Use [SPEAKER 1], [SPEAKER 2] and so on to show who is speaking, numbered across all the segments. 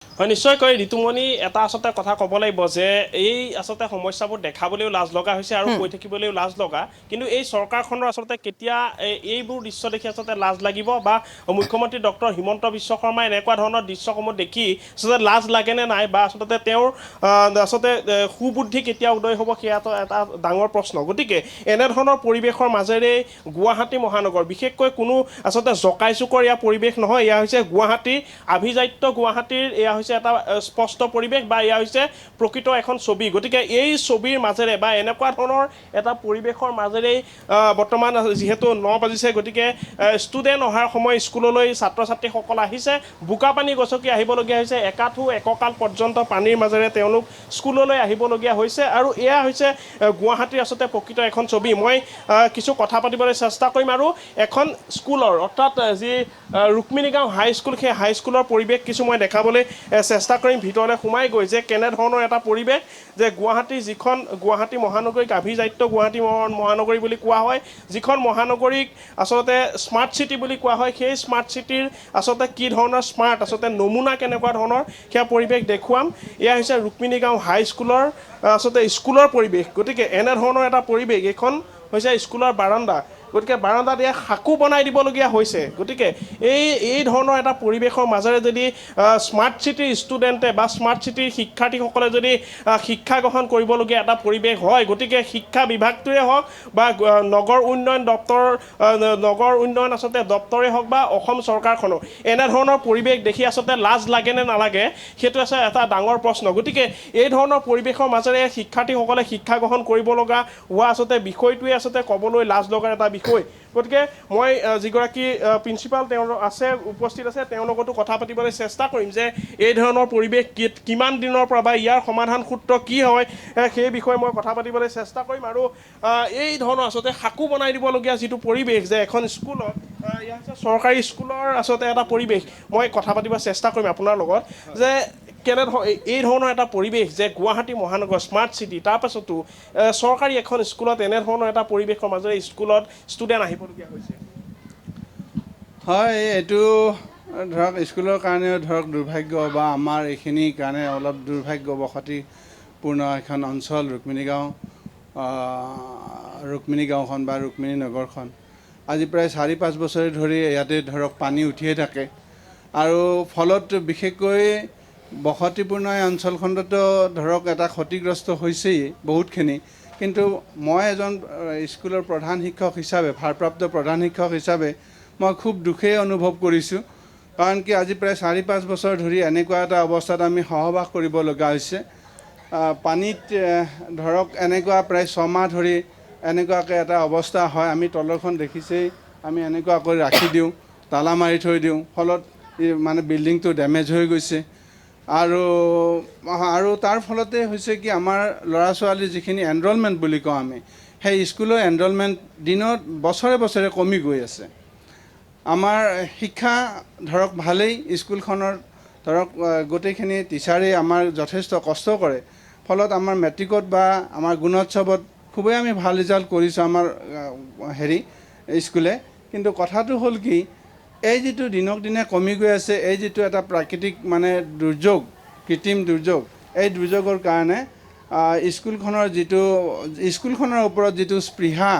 [SPEAKER 1] হয় নিশ্চয়কৈ ঋতুমণি এটা আচলতে কথা ক'ব লাগিব যে এই আচলতে সমস্যাবোৰ দেখাবলৈও লাজ লগা হৈছে আৰু কৈ থাকিবলৈও লাজ লগা কিন্তু এই চৰকাৰখনৰ আচলতে কেতিয়া এইবোৰ দৃশ্য দেখি আচলতে লাজ লাগিব বা মুখ্যমন্ত্ৰী ডক্টৰ হিমন্ত বিশ্ব শৰ্মাই এনেকুৱা ধৰণৰ দৃশ্যসমূহ দেখি আচলতে লাজ লাগেনে নাই বা আচলতে তেওঁৰ আচলতে সুবুদ্ধি কেতিয়া উদয় হ'ব সেয়াটো এটা ডাঙৰ প্ৰশ্ন গতিকে এনেধৰণৰ পৰিৱেশৰ মাজেৰে গুৱাহাটী মহানগৰ বিশেষকৈ কোনো আচলতে জকাই চুকৰ ইয়াৰ পৰিৱেশ নহয় এয়া হৈছে গুৱাহাটীৰ আভিজাত্য গুৱাহাটীৰ এয়া হৈছে এটা স্পষ্ট পৰিৱেশ বা এয়া হৈছে প্ৰকৃত এখন ছবি গতিকে এই ছবিৰ মাজেৰে বা এনেকুৱা ধৰণৰ এটা পৰিৱেশৰ মাজেৰেই বৰ্তমান যিহেতু 9 বাজিছে গতিকে ষ্টুডেণ্ট অহাৰ সময় স্কুললৈ ছাত্ৰ ছাত্ৰীসকল আহিছে বোকা পানী গছকি আহিবলগীয়া হৈছে একাঠু এককাল পৰ্যন্ত পানীৰ মাজেৰে তেওঁলোক স্কুললৈ আহিবলগীয়া হৈছে আৰু এয়া হৈছে গুৱাহাটীৰ আচলতে প্ৰকৃত এখন ছবি মই কিছু কথা পাতিবলৈ চেষ্টা কৰিম আৰু এখন স্কুলৰ অৰ্থাৎ যি ৰুক্মিণী গাঁও হাইস্কুল সেই হাইস্কুলৰ পৰিৱেশ কিছু মই দেখাবলৈ চেষ্টা কৰিম ভিতৰলৈ সোমাই গৈ যে কেনেধৰণৰ এটা পৰিৱেশ যে গুৱাহাটীৰ যিখন গুৱাহাটী মহানগৰীক আভিজাত্য গুৱাহাটী মহানগৰী বুলি কোৱা হয় যিখন মহানগৰীক আচলতে স্মাৰ্ট চিটি বুলি কোৱা হয় সেই স্মাৰ্ট চিটিৰ আচলতে কি ধৰণৰ স্মাৰ্ট আচলতে নমুনা কেনেকুৱা ধৰণৰ সেয়া পৰিৱেশ দেখুৱাম এয়া হৈছে ৰুক্মিণী গাঁও হাইস্কুলৰ আচলতে স্কুলৰ পৰিৱেশ গতিকে এনেধৰণৰ এটা পৰিৱেশ এইখন হৈছে স্কুলৰ বাৰাণ্ডা গতিকে বাৰাণ্ডাত ইয়াক সাঁকো বনাই দিবলগীয়া হৈছে গতিকে এই ধৰণৰ এটা পৰিৱেশৰ মাজেৰে যদি স্মাৰ্ট চিটিৰ ষ্টুডেণ্টে বা স্মাৰ্ট চিটিৰ শিক্ষাৰ্থীসকলে যদি শিক্ষা গ্ৰহণ কৰিবলগীয়া এটা পৰিৱেশ হয় গতিকে শিক্ষা বিভাগটোৱে হওক বা নগৰ উন্নয়ন দপ্তৰ নগৰ উন্নয়ন আচলতে দপ্তৰে হওক বা অসম চৰকাৰখনো এনেধৰণৰ পৰিৱেশ দেখি আচলতে লাজ লাগে নে নালাগে সেইটো আছে এটা ডাঙৰ প্ৰশ্ন গতিকে এই ধৰণৰ পৰিৱেশৰ মাজেৰে শিক্ষাৰ্থীসকলে শিক্ষা গ্ৰহণ কৰিব লগা হোৱা আচলতে বিষয়টোৱে আচলতে ক'বলৈ লাজ লগাৰ এটা বিষয় গতিকে মই যিগৰাকী প্ৰিন্সিপাল তেওঁ আছে উপস্থিত আছে তেওঁৰ লগতো কথা পাতিবলৈ চেষ্টা কৰিম যে এই ধৰণৰ পৰিৱেশ কিমান দিনৰ পৰা বা ইয়াৰ সমাধান সূত্ৰ কি হয় সেই বিষয়ে মই কথা পাতিবলৈ চেষ্টা কৰিম আৰু এই ধৰণৰ আচলতে সাঁকো বনাই দিবলগীয়া যিটো পৰিৱেশ যে এখন স্কুলত ইয়াৰ হৈছে চৰকাৰী স্কুলৰ আচলতে এটা পৰিৱেশ মই কথা পাতিব চেষ্টা কৰিম আপোনাৰ লগত যে এই ধৰণৰ এটা পৰিৱেশ যে গুৱাহাটী মহানগৰ স্মাৰ্ট চিটি তাৰপাছতো চৰকাৰী এখন স্কুলত এনেধৰণৰ এটা পৰিৱেশৰ মাজেৰে স্কুলত ষ্টুডেণ্ট আহিবলগীয়া হৈছে
[SPEAKER 2] হয় এইটো ধৰক স্কুলৰ কাৰণেও ধৰক দুৰ্ভাগ্য বা আমাৰ এইখিনিৰ কাৰণে অলপ দুৰ্ভাগ্যৱশতিপূৰ্ণ এখন অঞ্চল ৰুক্মিণী গাঁওখন বা ৰুক্মিণী নগৰখন আজি প্ৰায় 4-5 বছৰ ধৰি ইয়াতে ধৰক পানী উঠিয়ে থাকে আৰু ফলত বিশেষকৈ বসতিপূৰ্ণ এই অঞ্চলখনতো ধৰক এটা ক্ষতিগ্ৰস্ত হৈছেই বহুতখিনি কিন্তু মই এজন স্কুলৰ প্ৰধান শিক্ষক হিচাপে ভাৰপ্ৰাপ্ত প্ৰধান শিক্ষক হিচাপে মই খুব দুখেই অনুভৱ কৰিছোঁ কাৰণ কি আজি প্ৰায় 4-5 বছৰ ধৰি এনেকুৱা এটা অৱস্থাত আমি সহবাস কৰিব লগা হৈছে পানীত ধৰক এনেকুৱা প্ৰায় 6 মাহ ধৰি এনেকুৱাকৈ এটা অৱস্থা হয় আমি তলৰখন দেখিছেই আমি এনেকুৱাকৈ ৰাখি দিওঁ তালা মাৰি থৈ দিওঁ ফলত মানে বিল্ডিংটো ডেমেজ হৈ গৈছে আৰু তাৰ ফলতে হৈছে কি আমাৰ ল'ৰা ছোৱালীৰ যিখিনি এনৰলমেণ্ট বুলি কওঁ আমি সেই স্কুলৰ এনৰলমেণ্ট দিনত বছৰে বছৰে কমি গৈ আছে আমাৰ শিক্ষা ধৰক ভালেই স্কুলখনৰ ধৰক গোটেইখিনি টিচাৰেই আমাৰ যথেষ্ট কষ্ট কৰে ফলত আমাৰ মেট্ৰিকত বা আমাৰ গুণোৎসৱত খুবেই আমি ভাল ৰিজাল্ট কৰিছোঁ আমাৰ স্কুলে কিন্তু কথাটো হ'ল কি এই যিটো দিনক দিনে কমি গৈ আছে এই যিটো এটা প্ৰাকৃতিক মানে দুৰ্যোগ কৃত্ৰিম দুৰ্যোগ এই দুৰ্যোগৰ কাৰণে স্কুলখনৰ ওপৰত যিটো স্পৃহা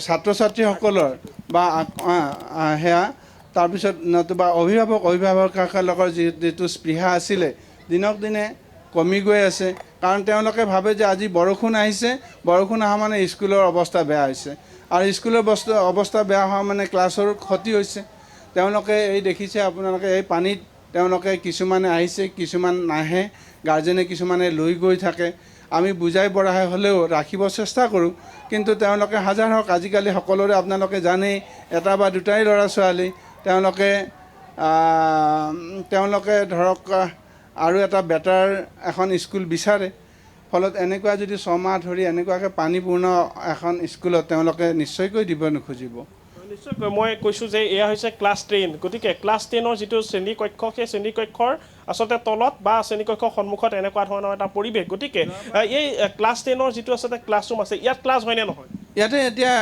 [SPEAKER 2] ছাত্ৰ ছাত্ৰীসকলৰ বা সেয়া তাৰপিছত নতুবা অভিভাৱকসকলৰ যিটো স্পৃহা আছিলে দিনক দিনে কমি গৈ আছে কাৰণ তেওঁলোকে ভাবে যে আজি বৰষুণ আহিছে বৰষুণ অহা মানে স্কুলৰ অৱস্থা বেয়া হৈছে আৰু স্কুলৰ অৱস্থা বেয়া হোৱা মানে ক্লাছৰ ক্ষতি হৈছে তেওঁলোকে এই দেখিছে আপোনালোকে এই পানীত তেওঁলোকে কিছুমানে আহিছে কিছুমান নাহে গাৰ্জেনে কিছুমানে লৈ গৈ থাকে আমি বুজাই বঢ়াই হ'লেও ৰাখিব চেষ্টা কৰোঁ কিন্তু তেওঁলোকে হাজাৰ হওক আজিকালি সকলোৰে আপোনালোকে জানেই এটা বা দুটাই ল'ৰা ছোৱালী তেওঁলোকে ধৰক আৰু এটা বেটাৰ এখন স্কুল বিচাৰে ফলত এনেকুৱা যদি 6 মাহ ধৰি এনেকুৱাকৈ পানীপূৰ্ণ এখন স্কুলত তেওঁলোকে নিশ্চয়কৈ দিব নোখোজিব
[SPEAKER 1] নিশ্চয়কৈ মই কৈছোঁ যে এয়া হৈছে ক্লাছ 10 গতিকে ক্লাছ 10ৰ যিটো শ্ৰেণীকক্ষ সেই শ্ৰেণীকক্ষৰ আচলতে তলত বা শ্ৰেণীকক্ষৰ সন্মুখত এনেকুৱা ধৰণৰ এটা পৰিৱেশ গতিকে এই ক্লাছ 10ৰ যিটো আচলতে ক্লাছৰুম আছে ইয়াত ক্লাছ হয়নে নহয়
[SPEAKER 2] ইয়াতে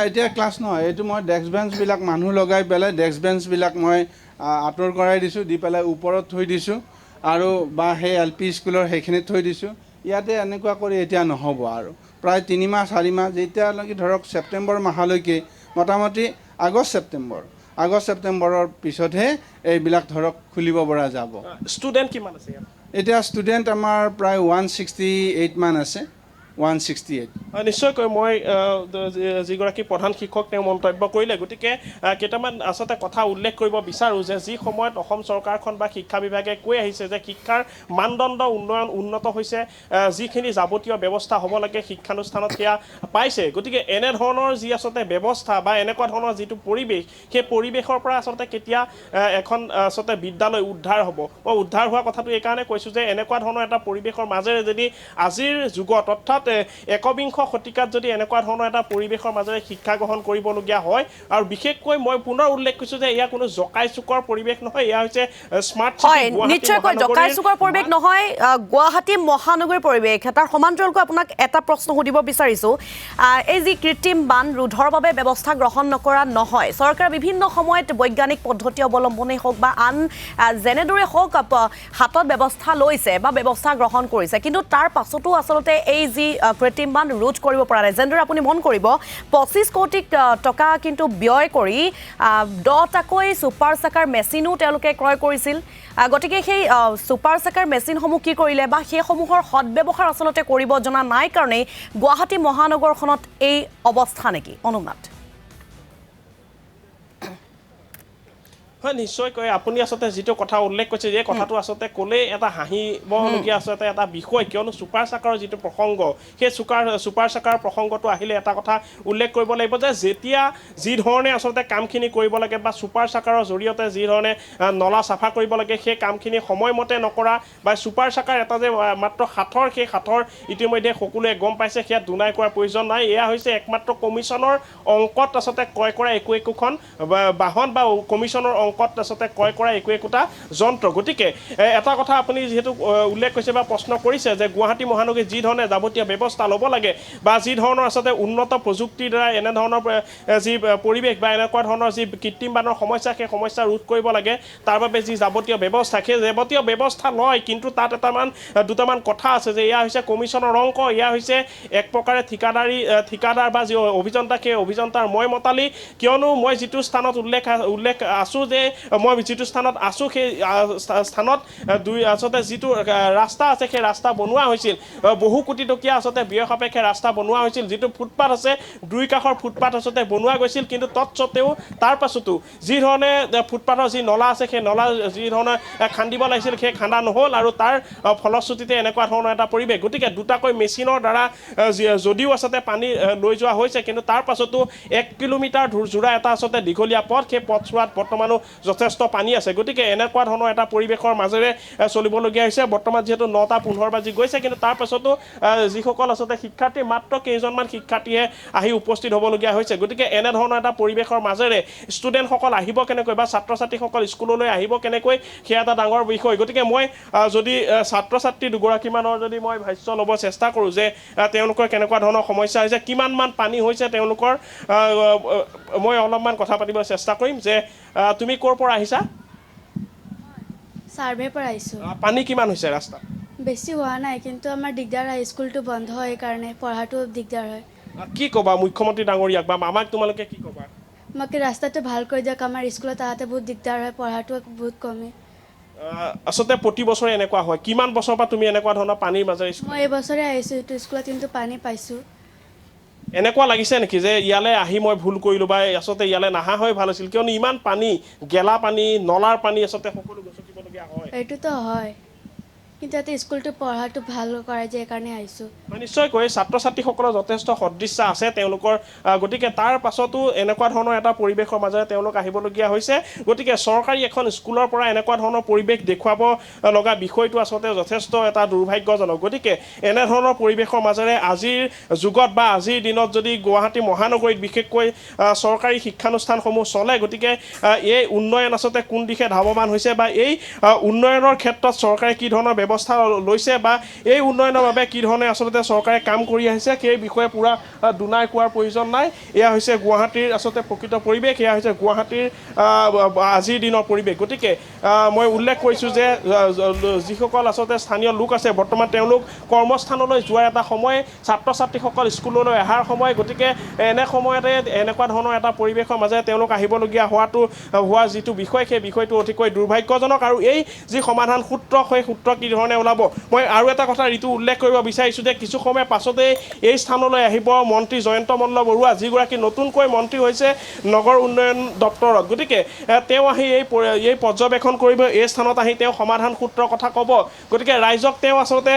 [SPEAKER 2] এতিয়া ক্লাছ নহয় এইটো মই ডেস্ক বেঞ্চবিলাক মানুহ লগাই পেলাই ডেস্ক বেঞ্চবিলাক মই আঁতৰ কৰাই দিছোঁ, দি পেলাই ওপৰত থৈ দিছোঁ আৰু বা সেই LP স্কুলৰ সেইখিনিত থৈ দিছোঁ। ইয়াতে এনেকুৱা কৰি এতিয়া নহ'ব আৰু প্ৰায় 3 মাহ 4 মাহ যেতিয়ালৈকে ধৰক ছেপ্টেম্বৰ মাহলৈকে মোটামুটি আগষ্ট ছেপ্টেম্বৰৰ পিছতহে এইবিলাক ধৰক খুলিব পৰা যাব।
[SPEAKER 1] ষ্টুডেণ্ট কিমান আছে ইয়াত?
[SPEAKER 2] এতিয়া ষ্টুডেণ্ট আমাৰ প্ৰায় 168 মান আছে, 168।
[SPEAKER 1] নিশ্চয়কৈ মই যিগৰাকী প্ৰধান শিক্ষক তেওঁ মন্তব্য কৰিলে, গতিকে কেইটামান আচলতে কথা উল্লেখ কৰিব বিচাৰোঁ যে যি সময়ত অসম চৰকাৰখন বা শিক্ষা বিভাগে কৈ আহিছে যে শিক্ষাৰ মানদণ্ড উন্নত হৈছে, যিখিনি যাৱতীয় ব্যৱস্থা হ'ব লাগে শিক্ষানুষ্ঠানত সেয়া পাইছে, গতিকে এনেধৰণৰ যি আচলতে ব্যৱস্থা বা এনেকুৱা ধৰণৰ যিটো পৰিৱেশ, সেই পৰিৱেশৰ পৰা আচলতে কেতিয়া এখন আচলতে বিদ্যালয় উদ্ধাৰ হ'ব। মই উদ্ধাৰ হোৱা কথাটো এইকাৰণে কৈছোঁ যে এনেকুৱা ধৰণৰ এটা পৰিৱেশৰ মাজেৰে যদি আজিৰ যুগত অৰ্থাৎ একবিংশ শতিকাত যদি এনেকুৱা ধৰণৰ এটা পৰিৱেশৰ মাজেৰে শিক্ষা গ্ৰহণ কৰিবলগীয়া হয়, আৰু বিশেষকৈ মই পুনৰ উল্লেখ কৰিছোঁ যে এয়া কোনো জকাই চুকৰ পৰিৱেশ নহয়, এয়া হৈছে স্মাৰ্ট
[SPEAKER 3] হয়, নিশ্চয়কৈ জকাই চুকৰ পৰিৱেশ নহয়, গুৱাহাটী মহানগৰীৰ পৰিৱেশ। তাৰ সমান্তৰালকৈ আপোনাক এটা প্ৰশ্ন সুধিব বিচাৰিছোঁ, এই যি কৃত্ৰিম বান ৰোধৰ বাবে ব্যৱস্থা গ্ৰহণ নকৰা নহয়, চৰকাৰে বিভিন্ন সময়ত বৈজ্ঞানিক পদ্ধতি অৱলম্বনেই হওক বা আন যেনেদৰে হওক হাতত ব্যৱস্থা লৈছে বা ব্যৱস্থা গ্ৰহণ কৰিছে, কিন্তু তাৰ পাছতো আচলতে এই যি কৃত্ৰিম বান ৰোধ কৰিব পৰা নাই। যেনেদৰে আপুনি মন কৰিব 25 কোটি টকা কিন্তু ব্যয় কৰি 10টাকৈ ছুপাৰ চাকাৰ মেচিনো তেওঁলোকে ক্ৰয় কৰিছিল। গতিকে সেই ছুপাৰ চাকাৰ মেচিনসমূহ কি কৰিলে বা সেইসমূহৰ সদব্যৱহাৰ আচলতে কৰিব জনা নাই কাৰণেই গুৱাহাটী মহানগৰখনত এই অৱস্থা নেকি? অনুনাথ।
[SPEAKER 1] হয়, নিশ্চয়কৈ আপুনি আচলতে যিটো কথা উল্লেখ কৰিছে যে কথাটো আচলতে ক'লেই এটা হাঁহিবলগীয়া আচলতে এটা বিষয়, কিয়নো ছুপাৰ চাকাৰৰ যিটো প্ৰসংগ, সেই ছুপাৰ চাকাৰ প্ৰসংগটো আহিলে এটা কথা উল্লেখ কৰিব লাগিব যে যেতিয়া যি ধৰণে আচলতে কামখিনি কৰিব লাগে বা ছুপাৰ চাকাৰৰ জৰিয়তে যি ধৰণে নলা চাফা কৰিব লাগে সেই কামখিনি সময়মতে নকৰা বা ছুপাৰ চাকাৰ এটা যে মাত্ৰ সাঁথৰ, সেই সাঁথৰ ইতিমধ্যে সকলোৱে গম পাইছে, সেয়া দুনাই কৰাৰ প্ৰয়োজন নাই। এয়া হৈছে একমাত্ৰ কমিশ্যনৰ অংকত আচলতে ক্ৰয় কৰা একোখন বাহন বা কমিশ্যনৰ অংকত আচলতে ক্ৰয় কৰা একোটা যন্ত্ৰ। গতিকে এটা কথা আপুনি যিহেতু উল্লেখ কৰিছে বা প্ৰশ্ন কৰিছে যে গুৱাহাটী মহানগৰীত যি ধৰণে যাৱতীয় ব্যৱস্থা ল'ব লাগে বা যি ধৰণৰ আচলতে উন্নত প্ৰযুক্তিৰ দ্বাৰা এনেধৰণৰ যি পৰিৱেশ বা এনেকুৱা ধৰণৰ যি কৃত্ৰিম বানৰ সমস্যা, সেই সমস্যা ৰোধ কৰিব লাগে, তাৰ বাবে যি যাৱতীয় ব্যৱস্থা, সেই যাৱতীয় ব্যৱস্থা লয়, কিন্তু তাত দুটামান কথা আছে যে এয়া হৈছে কমিশ্যনৰ অংক, এয়া হৈছে এক প্ৰকাৰে ঠিকাদাৰ বা যি অভিযন্তা, সেই অভিযন্তাৰ মই মতালি, কিয়নো মই যিটো স্থানত উল্লেখ আছোঁ যে মই যিটো স্থানত আছোঁ সেই স্থানত আচলতে যিটো ৰাস্তা আছে সেই ৰাস্তা বনোৱা হৈছিল, বহু কোটি টকীয়া আচলতে ব্যয় সাপেক্ষে ৰাস্তা বনোৱা হৈছিল, যিটো ফুটপাথ আছে দুই কাষৰ ফুটপাথ আচলতে বনোৱা গৈছিল, কিন্তু তৎস্বত্বেও তাৰ পাছতো যি ধৰণে ফুটপাথৰ যি নলা আছে সেই নলা যি ধৰণে খান্দিব লাগিছিল সেই খান্দা নহ'ল, আৰু তাৰ ফলশ্ৰুতিতে এনেকুৱা ধৰণৰ এটা পৰিৱেশ। গতিকে দুটাকৈ মেচিনৰ দ্বাৰা যদিও আচলতে পানী লৈ যোৱা হৈছে, কিন্তু তাৰ পাছতো 1 কিলোমিটাৰ জোৰা এটা আচলতে দীঘলীয়া পথ, সেই পথছোৱাত বৰ্তমানো যথেষ্ট পানী আছে। গতিকে এনেকুৱা ধৰণৰ এটা পৰিৱেশৰ মাজেৰে চলিবলগীয়া হৈছে। বৰ্তমান যিহেতু 9:15 বাজি গৈছে, কিন্তু তাৰ পাছতো যিসকল আচলতে শিক্ষাৰ্থী, মাত্ৰ কেইজনমান শিক্ষাৰ্থীয়ে আহি উপস্থিত হ'বলগীয়া হৈছে। গতিকে এনেধৰণৰ এটা পৰিৱেশৰ মাজেৰে ষ্টুডেণ্টসকল আহিব কেনেকৈ বা ছাত্ৰ ছাত্ৰীসকল স্কুললৈ আহিব কেনেকৈ, সেয়া এটা ডাঙৰ বিষয়। গতিকে মই যদি ছাত্ৰ ছাত্ৰী দুগৰাকীমানৰ যদি মই ভাষ্য ল'ব চেষ্টা কৰোঁ যে তেওঁলোকৰ কেনেকুৱা ধৰণৰ সমস্যা হৈছে, কিমানমান পানী হৈছে তেওঁলোকৰ, মই অলপমান কথা পাতিব চেষ্টা কৰিম। যে তুমি ক'ৰ পৰা আহিছা?
[SPEAKER 4] সাৰ্ভেৰ পৰা আহিছোঁ।
[SPEAKER 1] পানী কিমান হৈছে ৰাস্তাত?
[SPEAKER 4] বেছি হোৱা নাই, কিন্তু আমাৰ দিগদাৰ হয়, স্কুলটো বন্ধ হয়, সেইকাৰণে পঢ়াটো দিগদাৰ হয়।
[SPEAKER 1] কি ক'বা মুখ্যমন্ত্ৰী ডাঙৰীয়াক বা আমাক তোমালোকে কি ক'বা?
[SPEAKER 4] আমাকে ৰাস্তাটো ভাল কৰি দিয়ক, আমাৰ স্কুলত আহোঁতে বহুত দিগদাৰ হয়, পঢ়াটো বহুত কমে।
[SPEAKER 1] আচলতে প্ৰতি বছৰে এনেকুৱা হয়, কিমান বছৰৰ পৰা তুমি এনেকুৱা ধৰণৰ পানীৰ মাজেৰে?
[SPEAKER 4] মই এইবছৰে আহিছোঁ এইটো স্কুলত, কিন্তু পানী পাইছোঁ।
[SPEAKER 1] এনেকুৱা লাগিছে নেকি যে ইয়ালৈ আহি মই ভুল কৰিলোঁ বা আচলতে ইয়ালৈ নাহা হৈ ভাল আছিল, কিয়নো ইমান পানী, গেলা পানী, নলাৰ পানী আচলতে সকলো গচকিবলগীয়া হয়?
[SPEAKER 4] এইটোতো হয়, কিন্তু ইয়াতে স্কুলটো পঢ়াটো ভাল কৰে যে সেইকাৰণে আহিছোঁ।
[SPEAKER 1] নিশ্চয়কৈ ছাত্ৰ ছাত্ৰীসকলৰ যথেষ্ট সদিচ্ছা আছে তেওঁলোকৰ, গতিকে তাৰ পাছতো এনেকুৱা ধৰণৰ এটা পৰিৱেশৰ মাজেৰে তেওঁলোক আহিবলগীয়া হৈছে। গতিকে চৰকাৰী এখন স্কুলৰ পৰা এনেকুৱা ধৰণৰ পৰিৱেশ দেখুৱাব লগা বিষয়টো আচলতে যথেষ্ট এটা দুৰ্ভাগ্যজনক। গতিকে এনেধৰণৰ পৰিৱেশৰ মাজেৰে আজিৰ যুগত বা আজিৰ দিনত যদি গুৱাহাটী মহানগৰীত বিশেষকৈ চৰকাৰী শিক্ষানুষ্ঠানসমূহ চলে, গতিকে এই উন্নয়ন আচলতে কোন দিশে ধাৱমান হৈছে বা এই উন্নয়নৰ ক্ষেত্ৰত চৰকাৰে কি ধৰণৰ ব্যৱস্থা লৈছে বা এই উন্নয়নৰ বাবে কি ধৰণে আচলতে চৰকাৰে কাম কৰি আহিছে সেই বিষয়ে পূৰা দুনাই কোৱাৰ প্ৰয়োজন নাই। এয়া হৈছে গুৱাহাটীৰ আচলতে প্ৰকৃত পৰিৱেশ, এয়া হৈছে গুৱাহাটীৰ আজিৰ দিনৰ পৰিৱেশ। গতিকে মই উল্লেখ কৰিছোঁ যে যিসকল আচলতে স্থানীয় লোক আছে বৰ্তমান তেওঁলোক কৰ্মস্থানলৈ যোৱাৰ এটা সময়, ছাত্ৰ ছাত্ৰীসকল স্কুললৈ অহাৰ সময়। গতিকে এনে সময়তে এনেকুৱা ধৰণৰ এটা পৰিৱেশৰ মাজে তেওঁলোক আহিবলগীয়া হোৱা যিটো বিষয় সেই বিষয়টো অতিকৈ দুৰ্ভাগ্যজনক। আৰু এই যি সমাধান সূত্ৰ সেই সূত্ৰ কি ধৰণে ওলাব, মই আৰু এটা কথা ঋতু উল্লেখ কৰিব বিচাৰিছোঁ যে কিছু সময়ৰ পাছতেই এই স্থানলৈ আহিব মন্ত্ৰী জয়ন্ত মল্ল বৰুৱা, যিগৰাকী নতুনকৈ মন্ত্ৰী হৈছে নগৰ উন্নয়ন দপ্তৰত। গতিকে তেওঁ আহি এই পৰ্যবেক্ষণ কৰিব, এই স্থানত আহি তেওঁ সমাধান সূত্ৰৰ কথা ক'ব। গতিকে ৰাইজক তেওঁ আচলতে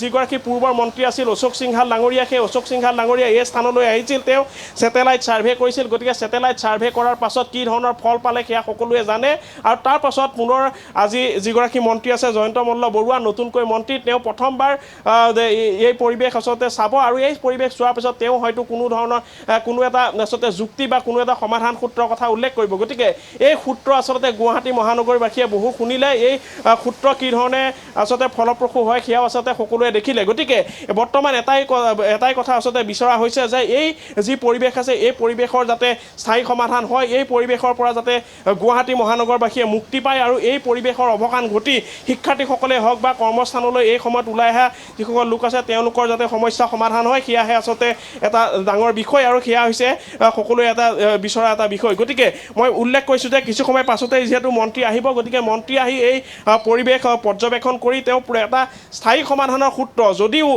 [SPEAKER 1] যিগৰাকী পূৰ্বৰ মন্ত্ৰী আছিল অশোক সিংহাল ডাঙৰীয়া, সেই অশোক সিংহাল ডাঙৰীয়া এই স্থানলৈ আহিছিল, তেওঁ ছেটেলাইট ছাৰ্ভে কৰিছিল। গতিকে ছেটেলাইট ছাৰ্ভে কৰাৰ পাছত কি ধৰণৰ ফল পালে সেয়া সকলোৱে জানে। আৰু তাৰ পাছত পুনৰ আজি যিগৰাকী মন্ত্ৰী আছে জয়ন্ত মল্ল বৰুৱা নতুনকৈ মন্ত্ৰী, তেওঁ প্ৰথমবাৰ এই পৰিৱেশ আচলতে চাব আৰু এই পৰিৱেশ চোৱাৰ পিছত তেওঁ হয়তো কোনো এটা আচলতে যুক্তি বা কোনো এটা সমাধান সূত্ৰৰ কথা উল্লেখ কৰিব। গতিকে এই সূত্ৰ আচলতে গুৱাহাটী মহানগৰবাসীয়ে বহু শুনিলে, এই সূত্ৰ কি ধৰণে আচলতে ফলপ্ৰসূ হয় সেয়াও আচলতে সকলোৱে দেখিলে। গতিকে বৰ্তমান এটাই কথা আচলতে বিচৰা হৈছে যে এই যি পৰিৱেশ আছে এই পৰিৱেশৰ যাতে স্থায়ী সমাধান হয়, এই পৰিৱেশৰ পৰা যাতে গুৱাহাটী মহানগৰবাসীয়ে মুক্তি পায় আৰু এই পৰিৱেশৰ অৱসান ঘটি শিক্ষাৰ্থীসকলে হওক বা কৰ্মস্থানলৈ এই সময়ত ওলাই অহা যিসকল লোক আছে তেওঁলোকৰ যাতে সমস্যা সমাধান হয়, সেয়াহে আচলতে এটা ডাঙৰ বিষয় আৰু সেয়া হৈছে সকলোৱে এটা বিচৰা এটা বিষয়। গতিকে মই উল্লেখ কৰিছোঁ যে কিছু সময় পাছতেই যিহেতু মন্ত্ৰী আহিব, গতিকে মন্ত্ৰী আহি এই পৰিৱেশ পৰ্যবেক্ষণ কৰি তেওঁ এটা স্থায়ী সমাধানৰ সূত্ৰ, যদিও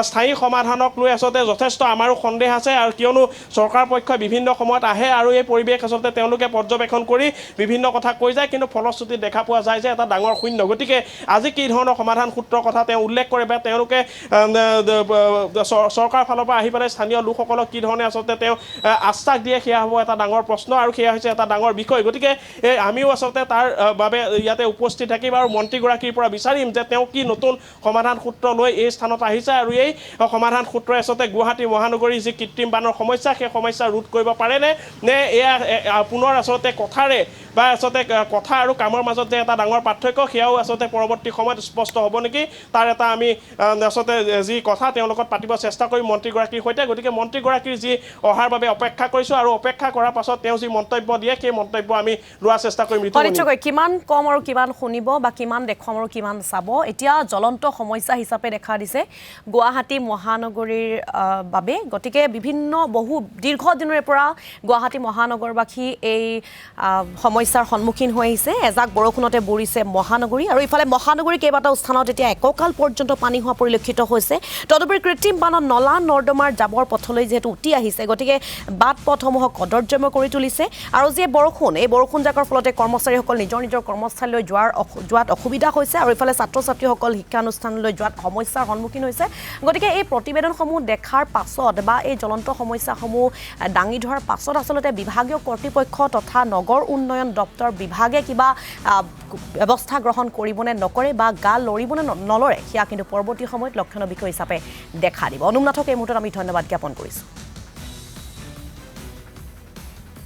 [SPEAKER 1] স্থায়ী সমাধানক লৈ আচলতে যথেষ্ট আমাৰো সন্দেহ আছে, আৰু কিয়নো চৰকাৰ পক্ষই বিভিন্ন সময়ত আহে আৰু এই পৰিৱেশ আচলতে তেওঁলোকে পৰ্যবেক্ষণ কৰি বিভিন্ন কথা কৈ যায়, কিন্তু ফলশ্ৰুতিত দেখা পোৱা যায় যে এটা ডাঙৰ শূন্য। গতিকে আজি কি ধৰণৰ সমাধান সূত্ৰৰ কথা তেওঁ উল্লেখ কৰে বা তেওঁলোকে চৰকাৰৰ ফালৰ পৰা আহি পেলাই স্থানীয় লোকসকলক কি ধৰণে আচলতে তেওঁ আশ্বাস দিয়ে, সেয়া হ'ব এটা ডাঙৰ প্ৰশ্ন আৰু সেয়া হৈছে এটা ডাঙৰ বিষয়। গতিকে আমিও আচলতে তাৰ বাবে ইয়াতে উপস্থিত থাকিম আৰু মন্ত্ৰীগৰাকীৰ পৰা বিচাৰিম যে তেওঁ কি নতুন সমাধান সূত্ৰ লৈ এই স্থানত আহিছে আৰু এই সমাধান সূত্ৰই আচলতে গুৱাহাটী মহানগৰীৰ যি কৃত্ৰিম বানৰ সমস্যা সেই সমস্যা ৰোধ কৰিব পাৰেনে, নে এয়া পুনৰ আচলতে কথাৰে বা আচলতে কথা আৰু কামৰ মাজত যে এটা ডাঙৰ পাৰ্থক্য সেয়াও আচলতে পৰৱৰ্তী সময়ত স্পষ্ট হ'ব নেকি, তাৰ এটা আমি আচলতে যি কথা তেওঁৰ লগত পাতিব চেষ্টা কৰিম মন্ত্ৰীগৰাকীৰ সৈতে। গতিকে মন্ত্ৰীগৰাকীৰ যি অহাৰ বাবে অপেক্ষা কৰিছোঁ আৰু অপেক্ষা কৰাৰ পাছত তেওঁ যি মন্তব্য দিয়ে সেই মন্তব্য আমি লোৱাৰ চেষ্টা কৰিম।
[SPEAKER 3] নিশ্চয়কৈ কিমান কম আৰু কিমান শুনিব বা কিমান দেখুৱাম আৰু কিমান চাব, এতিয়া জ্বলন্ত সমস্যা হিচাপে দেখা দিছে গুৱাহাটী মহানগৰীৰ বাবে। গতিকে বহু দীৰ্ঘদিনৰে পৰা গুৱাহাটী মহানগৰবাসী এই সমস্যাৰ সন্মুখীন হৈ আহিছে। এজাক বৰষুণতে বুৰিছে মহানগৰী আৰু ইফালে মহানগৰীৰ কেইবাটাও স্থানত এতিয়া এককাল পৰ্যন্ত পানী হোৱা পৰিলক্ষিত হৈছে। তদুপৰি কৃত্ৰিম বানত নলা নৰ্দমাৰ জাবৰ পথলৈ যিহেতু উটি আহিছে, গতিকে বাট পথসমূহক কদৰ্যময় কৰি তুলিছে। আৰু যি এই বৰষুণজাকৰ ফলতে কৰ্মচাৰীসকল নিজৰ কৰ্মস্থলীলৈ যোৱাত অসুবিধা হৈছে আৰু ইফালে ছাত্ৰ ছাত্ৰীসকল শিক্ষানুষ্ঠানলৈ যোৱাত সমস্যাৰ সন্মুখীন হৈছে। গতিকে এই প্ৰতিবেদনসমূহ দেখাৰ পাছত বা এই জ্বলন্ত সমস্যাসমূহ দাঙি ধৰাৰ পাছত আচলতে বিভাগীয় কৰ্তৃপক্ষ তথা নগৰ উন্নয়ন দপ্তৰ বিভাগে কিবা ব্যৱস্থা গ্ৰহণ কৰিবনে নকৰে বা গা লৰিবনে নলৰে, সেয়া কিন্তু পৰৱৰ্তী সময়ত লক্ষণীয় বিষয় হিচাপে দেখা দিব। অনুমনাথক এই মুহূৰ্তত আমি ধন্যবাদ জ্ঞাপন কৰিছোঁ।